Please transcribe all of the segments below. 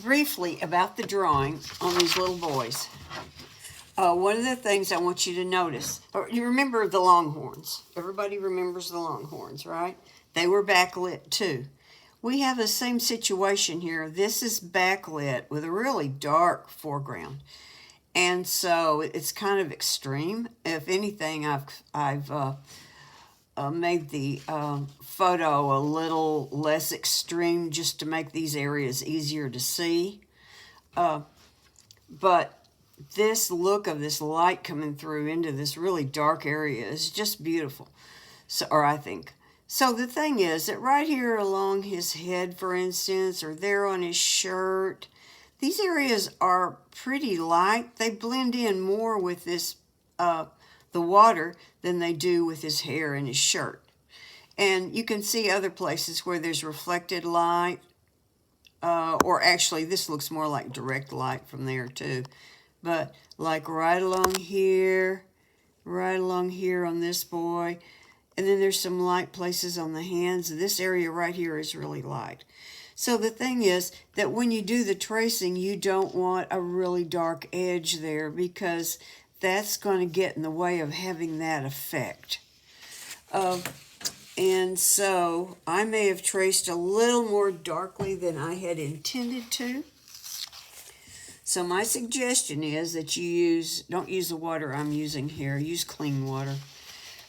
briefly about the drawing on these little boys. One of the things I want you to notice, or you remember the Longhorns. Everybody remembers the Longhorns, right? They were backlit too. We have the same situation here. This is backlit with a really dark foreground. And so it's kind of extreme. If anything, I've made the photo a little less extreme just to make these areas easier to see. But this look of this light coming through into this really dark area is just beautiful. So, or I think. So the thing is that right here along his head, for instance, or there on his shirt, these areas are pretty light. They blend in more with this, the water than they do with his hair and his shirt. And you can see other places where there's reflected light, or actually this looks more like direct light from there too. But like right along here on this boy. And then there's some light places on the hands. This area right here is really light. So the thing is that when you do the tracing, you don't want a really dark edge there because that's going to get in the way of having that effect. And so I may have traced a little more darkly than I had intended to. So my suggestion is that you don't use the water I'm using here, use clean water.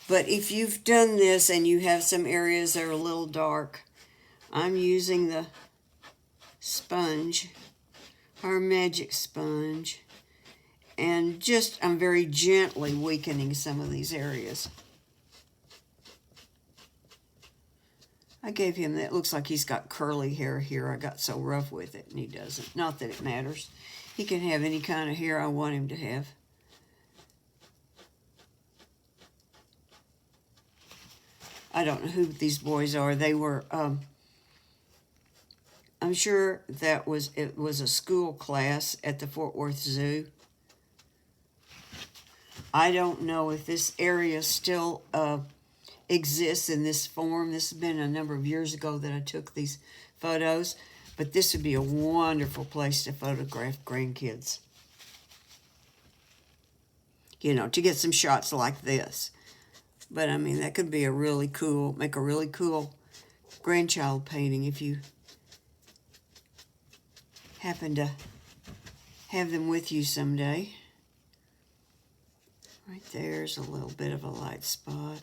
But if you've done this and you have some areas that are a little dark, I'm using the sponge, our magic sponge, and I'm very gently weakening some of these areas. I gave him that. Looks like he's got curly hair here. I got so rough with it, and he doesn't. Not that it matters. He can have any kind of hair I want him to have. I don't know who these boys are. They were, I'm sure it was a school class at the Fort Worth Zoo. I don't know if this area still exists in this form. This has been a number of years ago that I took these photos, but this would be a wonderful place to photograph grandkids. You know, to get some shots like this. But, I mean, that could be make a really cool grandchild painting if you happen to have them with you someday. Right there's a little bit of a light spot.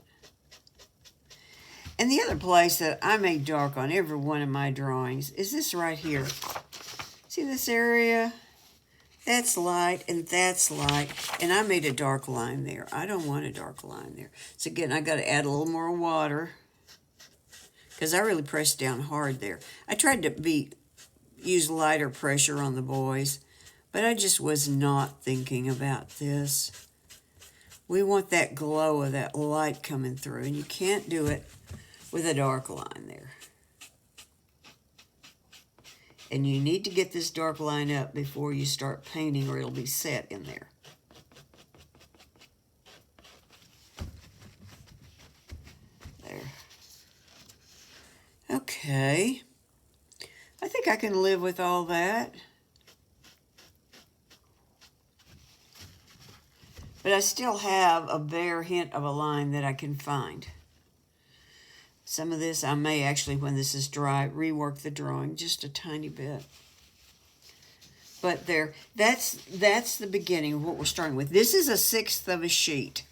And the other place that I made dark on every one of my drawings is this right here. See this area? That's light and that's light. And I made a dark line there. I don't want a dark line there. So again, I got to add a little more water because I really pressed down hard there. I tried to use lighter pressure on the boys, but I just was not thinking about this. We want that glow of that light coming through, and you can't do it with a dark line there. And you need to get this dark line up before you start painting or it'll be set in there. There. Okay. I think I can live with all that. But I still have a bare hint of a line that I can find. Some of this I may actually, when this is dry, rework the drawing just a tiny bit. But there, that's the beginning of what we're starting with. This is 1/6 of a sheet.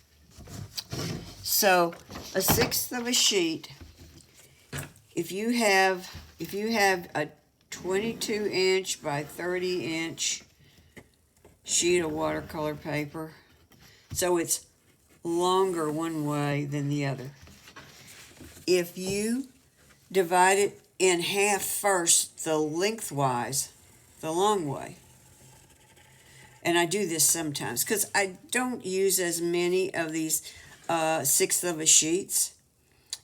So 1/6 of a sheet, if you have a 22-inch by 30-inch sheet of watercolor paper, so it's longer one way than the other. If you divide it in half first, the lengthwise, the long way, and I do this sometimes because I don't use as many of these 1/6 of a sheets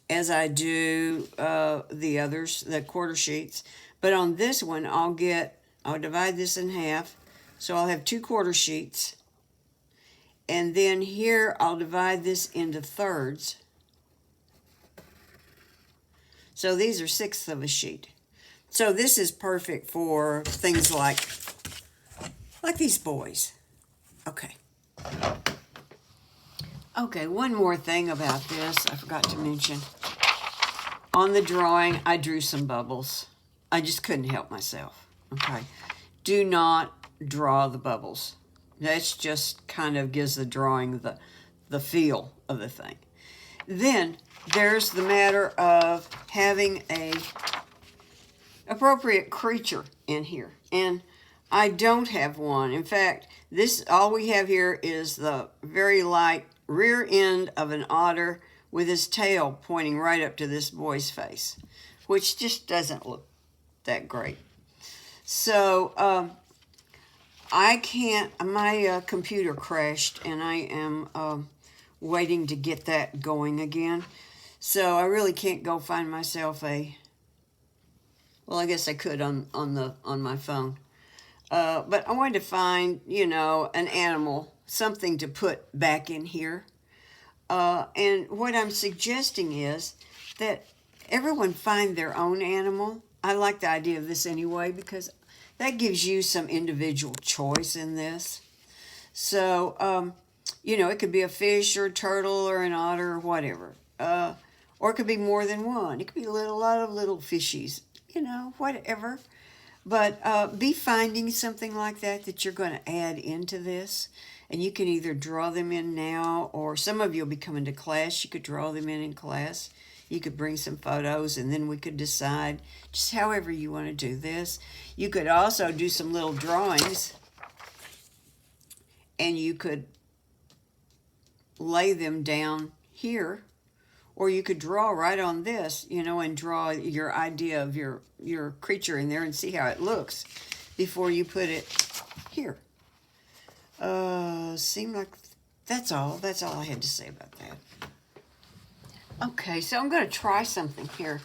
as I do the others, the quarter sheets. But on this one, I'll divide this in half, so I'll have 2 quarter sheets. And then here, I'll divide this into thirds. So these are 1/6 of a sheet. So this is perfect for things like these boys. Okay. Okay, one more thing about this I forgot to mention. On the drawing, I drew some bubbles. I just couldn't help myself. Okay. Do not draw the bubbles. That just kind of gives the drawing the feel of the thing. Then there's the matter of having a appropriate creature in here. And I don't have one. In fact, all we have here is the very light rear end of an otter with his tail pointing right up to this boy's face, which just doesn't look that great. So I can't, my computer crashed, and I am waiting to get that going again. So I really can't go find myself well, I guess I could on my phone. But I wanted to find, an animal, something to put back in here. And what I'm suggesting is that everyone find their own animal. I like the idea of this anyway, because that gives you some individual choice in this. So, it could be a fish or a turtle or an otter or whatever. Or it could be more than one. It could be a lot of little fishies, whatever. But be finding something like that you're going to add into this. And you can either draw them in now, or some of you will be coming to class. You could draw them in class. You could bring some photos, and then we could decide just however you want to do this. You could also do some little drawings, and you could lay them down here, or you could draw right on this, and draw your idea of your creature in there and see how it looks before you put it here. Seemed like that's all I had to say about that. Okay, so I'm going to try something here.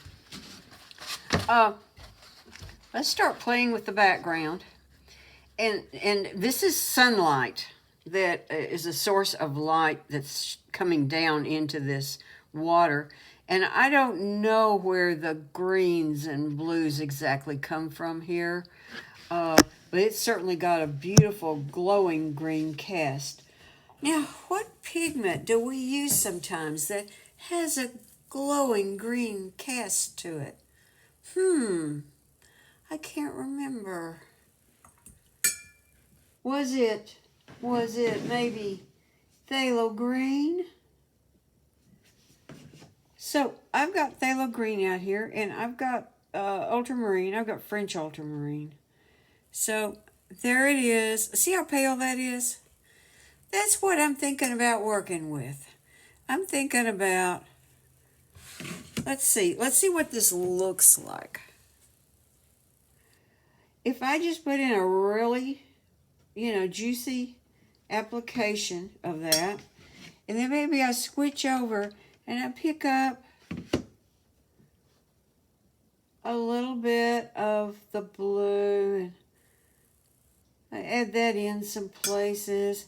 Let's start playing with the background. And this is sunlight that is a source of light that's coming down into this water. And I don't know where the greens and blues exactly come from here. But it's certainly got a beautiful glowing green cast. Now, what pigment do we use sometimes that has a glowing green cast to it? I can't remember. Was it maybe phthalo green? So I've got phthalo green out here, and I've got ultramarine. I've got French ultramarine. So there it is. See how pale that is? That's what I'm thinking about working with. I'm thinking about, let's see what this looks like. If I just put in a really, juicy application of that, and then maybe I switch over and I pick up a little bit of the blue, and I add that in some places.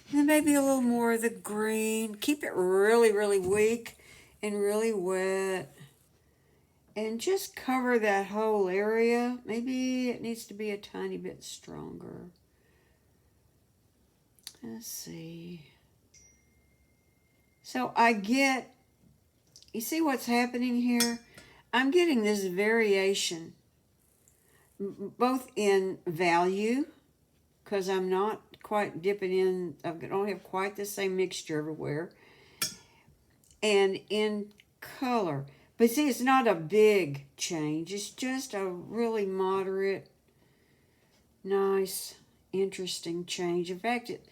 And then maybe a little more of the green. Keep it really, really weak and really wet. And just cover that whole area. Maybe it needs to be a tiny bit stronger. Let's see. So you see what's happening here? I'm getting this variation, both in value, because I'm not quite dipping in, I don't have quite the same mixture everywhere, and in color. But see, it's not a big change. It's just a really moderate, nice, interesting change. In fact, it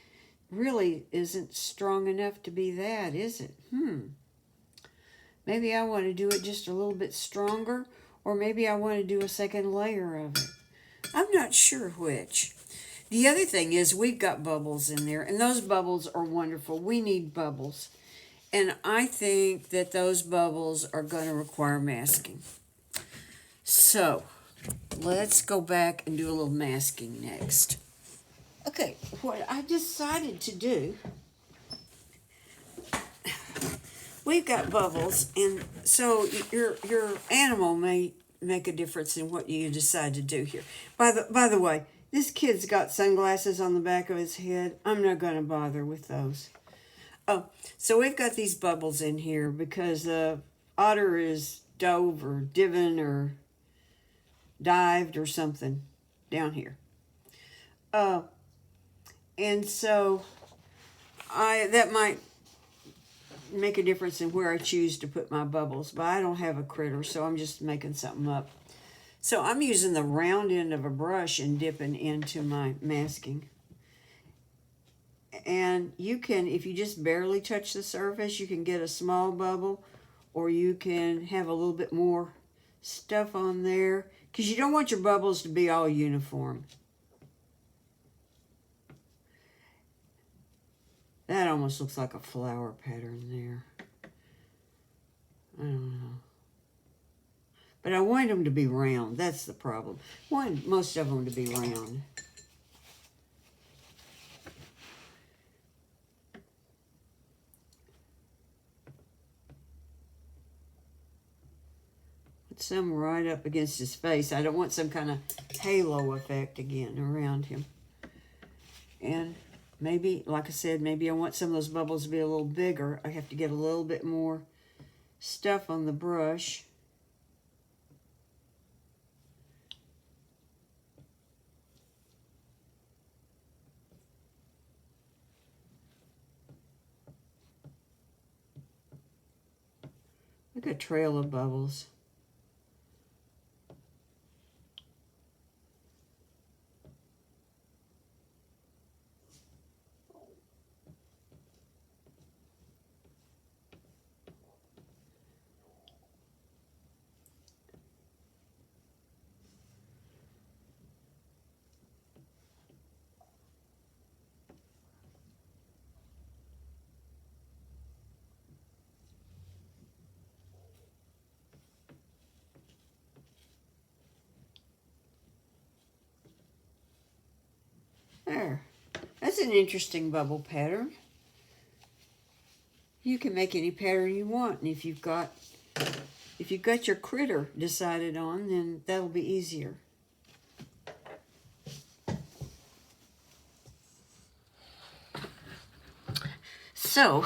really isn't strong enough to be that, is it? Maybe I want to do it just a little bit stronger, or maybe I want to do a second layer of it. I'm not sure which. The other thing is we've got bubbles in there, and those bubbles are wonderful. We need bubbles. And I think that those bubbles are going to require masking. So let's go back and do a little masking next. Okay, what I decided to do, we've got bubbles, and so your animal may make a difference in what you decide to do here. By the way, this kid's got sunglasses on the back of his head. I'm not going to bother with those. Oh, so we've got these bubbles in here because Otter is dove or divin or dived or something down here. And so that might make a difference in where I choose to put my bubbles, but I don't have a critter, so I'm just making something up. So I'm using the round end of a brush and dipping into my masking. And you can, if you just barely touch the surface, you can get a small bubble, or you can have a little bit more stuff on there, because you don't want your bubbles to be all uniform. That almost looks like a flower pattern there. I don't know. But I want them to be round. That's the problem. I want most of them to be round. Put some right up against his face. I don't want some kind of halo effect again around him. And maybe, like I said, maybe I want some of those bubbles to be a little bigger. I have to get a little bit more stuff on the brush. Look at a trail of bubbles. There. That's an interesting bubble pattern. You can make any pattern you want, and if you've got your critter decided on, then that'll be easier. So,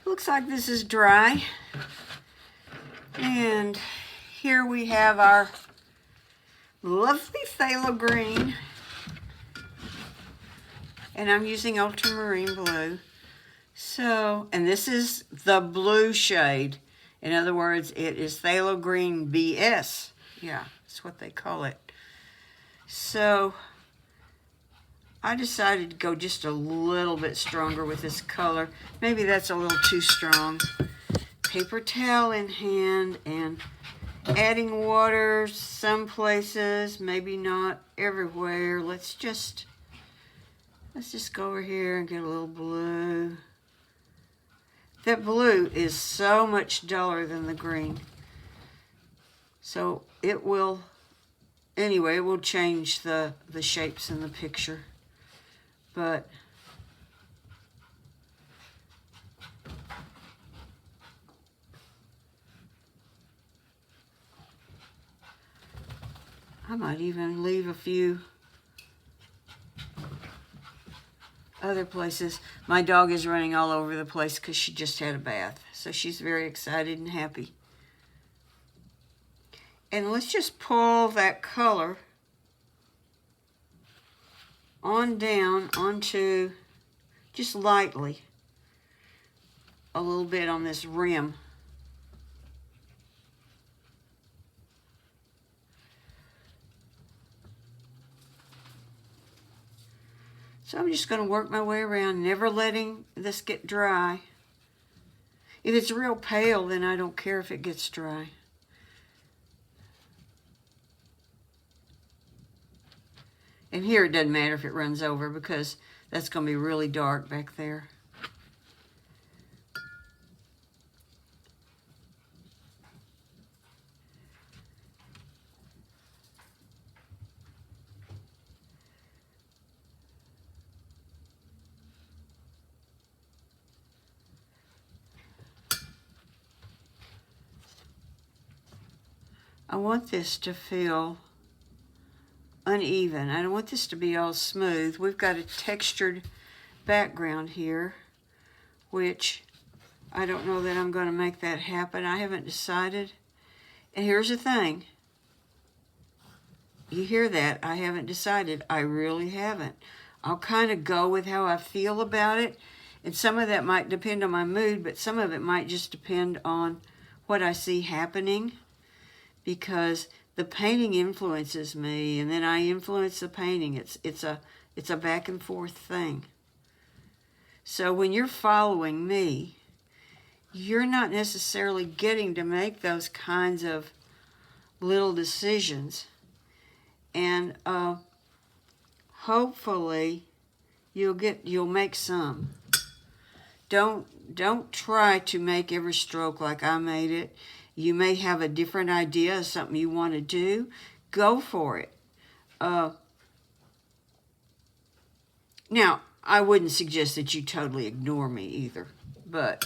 looks like this is dry. And here we have our lovely phthalo green. And I'm using ultramarine blue. So, and this is the blue shade. In other words, it is phthalo green BS. Yeah, that's what they call it. So, I decided to go just a little bit stronger with this color. Maybe that's a little too strong. Paper towel in hand and adding water some places, maybe not everywhere. Let's just go over here and get a little blue. That blue is so much duller than the green. So it will, anyway, it will change the shapes in the picture. But I might even leave a few other places. My dog is running all over the place because she just had a bath. So she's very excited and happy. And let's just pull that color on down onto, just lightly, a little bit on this rim. So I'm just going to work my way around, never letting this get dry. If it's real pale, then I don't care if it gets dry. And here it doesn't matter if it runs over because that's going to be really dark back there. I want this to feel uneven. I don't want this to be all smooth. We've got a textured background here, which I don't know that I'm going to make that happen. I haven't decided. And here's the thing. You hear that? I haven't decided. I really haven't. I'll kind of go with how I feel about it. And some of that might depend on my mood, but some of it might just depend on what I see happening, because the painting influences me, and then I influence the painting. It's a back and forth thing. So when you're following me, you're not necessarily getting to make those kinds of little decisions. And hopefully you'll make some. Don't try to make every stroke like I made it. You may have a different idea of something you want to do. Go for it. Now, I wouldn't suggest that you totally ignore me either, but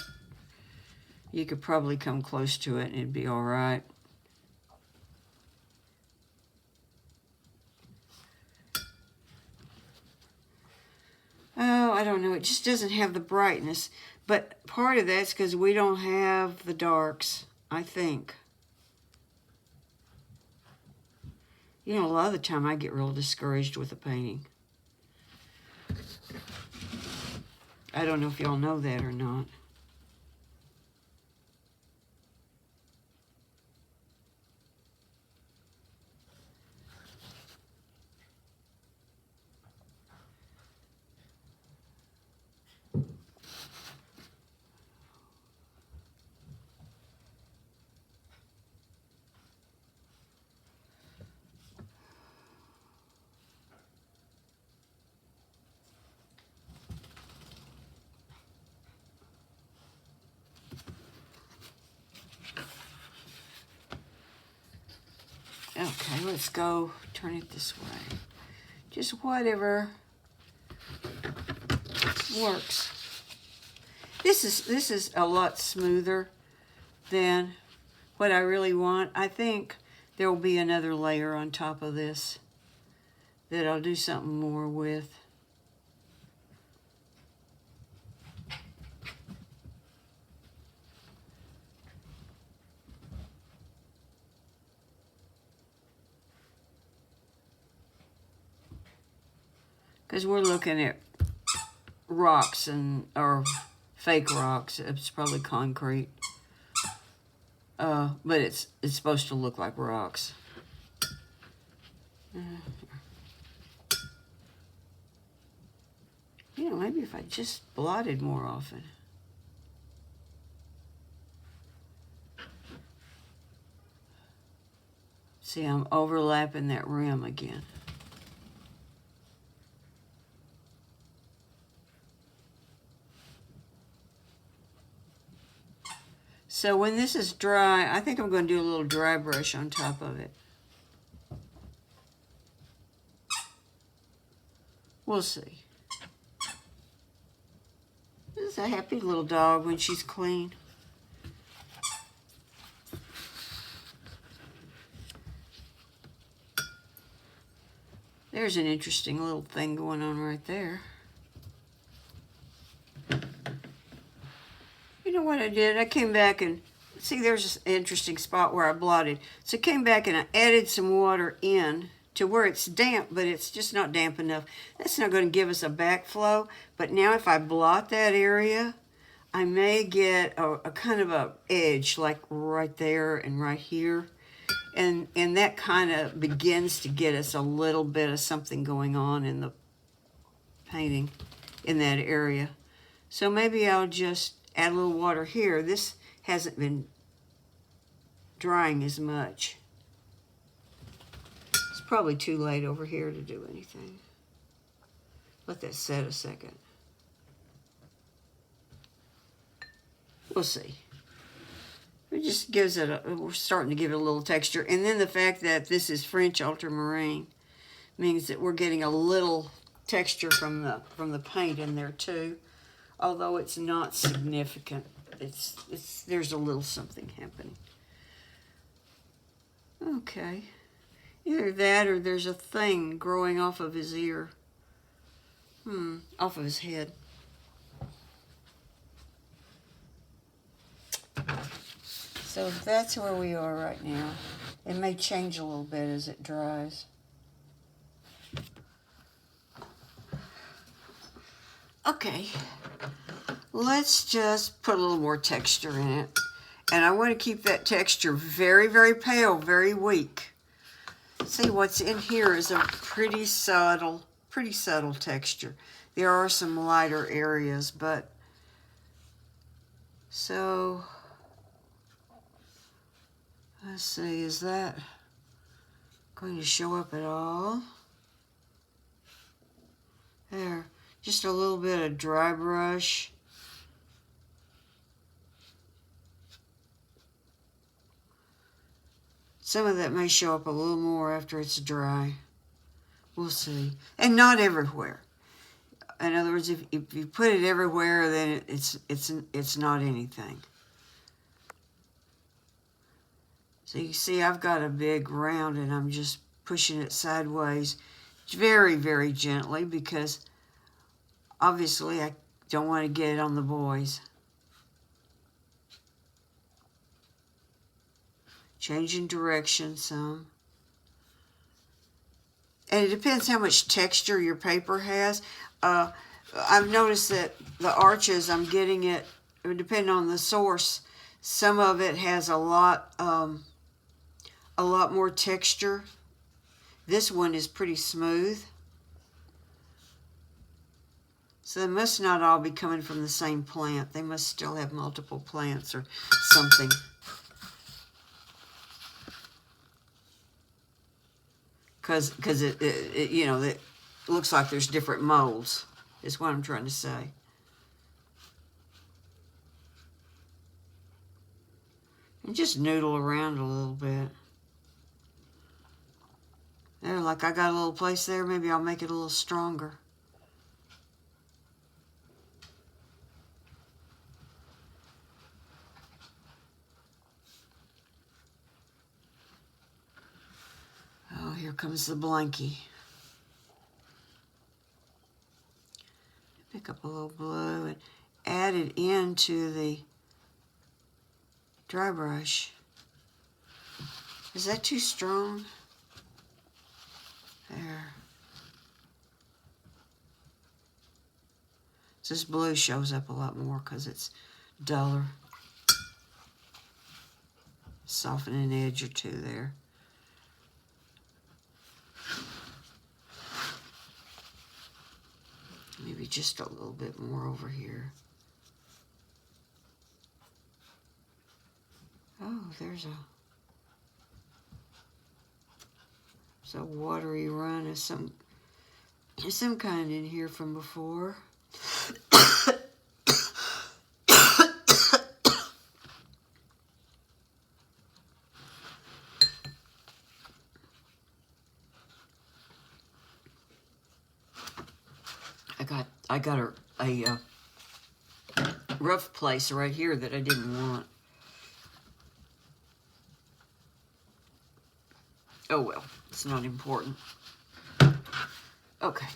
you could probably come close to it and it'd be all right. Oh, I don't know. It just doesn't have the brightness. But part of that's because we don't have the darks, I think. You know, a lot of the time I get real discouraged with a painting. I don't know if y'all know that or not. Okay, let's go turn it this way. Just whatever works. This is a lot smoother than what I really want. I think there will be another layer on top of this that I'll do something more with. Because we're looking at rocks or fake rocks. It's probably concrete. But it's supposed to look like rocks. You know, maybe if I just blotted more often. See, I'm overlapping that rim again. So when this is dry, I think I'm going to do a little dry brush on top of it. We'll see. This is a happy little dog when she's clean. There's an interesting little thing going on right there. You know what I did? I came back and, see, there's an interesting spot where I blotted. So I came back and I added some water in to where it's damp, but it's just not damp enough. That's not going to give us a backflow. But now if I blot that area, I may get a kind of a edge, like right there and right here. And that kind of begins to get us a little bit of something going on in the painting in that area. So maybe I'll just add a little water here. This hasn't been drying as much. It's probably too late over here to do anything. Let that set a second. We'll see. It just gives it we're starting to give it a little texture. And then the fact that this is French ultramarine means that we're getting a little texture from the paint in there too. Although it's not significant, there's a little something happening. Okay. Either that or there's a thing growing off of his ear. Off of his head. So that's where we are right now. It may change a little bit as it dries. Okay, let's just put a little more texture in it. And I want to keep that texture very, very pale, very weak. See, what's in here is a pretty subtle texture. There are some lighter areas, but so let's see, is that going to show up at all? There, just a little bit of dry brush. Some of that may show up a little more after it's dry. We'll see. And not everywhere. In other words, if you put it everywhere, then it's not anything. So you see I've got a big round and I'm just pushing it sideways very, very gently because obviously I don't want to get it on the boys. Changing direction some. And it depends how much texture your paper has. I've noticed that the arches, I'm getting it depending on the source. Some of it has a lot more texture. This one is pretty smooth. So they must not all be coming from the same plant. They must still have multiple plants or something. Because it you know, it looks like there's different molds, is what I'm trying to say. And just noodle around a little bit. There, like I got a little place there, maybe I'll make it a little stronger. Oh, here comes the blankie. Pick up a little blue and add it into the dry brush. Is that too strong? There. So this blue shows up a lot more because it's duller. Soften an edge or two there. Maybe just a little bit more over here. Oh, there's a watery run of some kind in here from before. I got a rough place right here that I didn't want. Oh well, it's not important. Okay.